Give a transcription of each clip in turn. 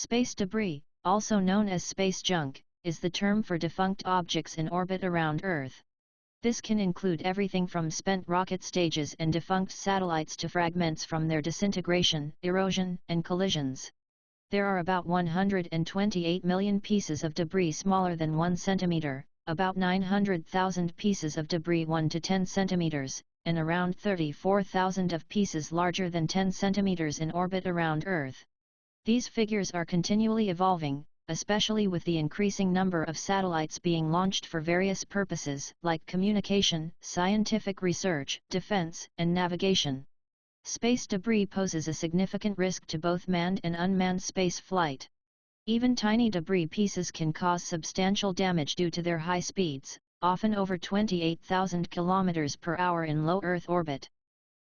Space debris, also known as space junk, is the term for defunct objects in orbit around Earth. This can include everything from spent rocket stages and defunct satellites to fragments from their disintegration, erosion, and collisions. There are about 128 million pieces of debris smaller than 1 centimeter, about 900,000 pieces of debris 1 to 10 centimeters, and around 34,000 of pieces larger than 10 centimeters in orbit around Earth. These figures are continually evolving, especially with the increasing number of satellites being launched for various purposes like communication, scientific research, defense, and navigation. Space debris poses a significant risk to both manned and unmanned space flight. Even tiny debris pieces can cause substantial damage due to their high speeds, often over 28,000 km per hour in low Earth orbit.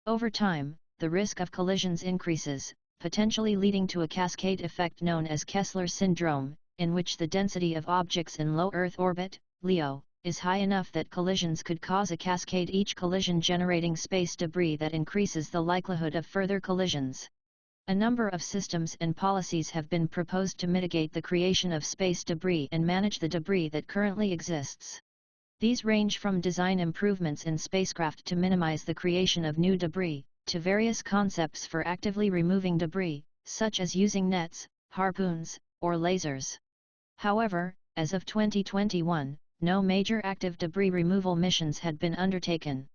Over time, the risk of collisions increases, potentially leading to a cascade effect known as Kessler Syndrome, in which the density of objects in low Earth orbit, LEO, is high enough that collisions could cause a cascade, each collision generating space debris that increases the likelihood of further collisions. A number of systems and policies have been proposed to mitigate the creation of space debris and manage the debris that currently exists. These range from design improvements in spacecraft to minimize the creation of new debris, to various concepts for actively removing debris, such as using nets, harpoons, or lasers. However, as of 2021, no major active debris removal missions had been undertaken.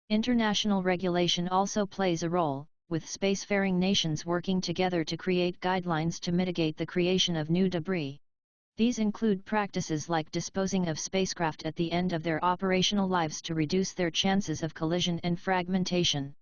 International regulation also plays a role, with spacefaring nations working together to create guidelines to mitigate the creation of new debris. These include practices like disposing of spacecraft at the end of their operational lives to reduce their chances of collision and fragmentation.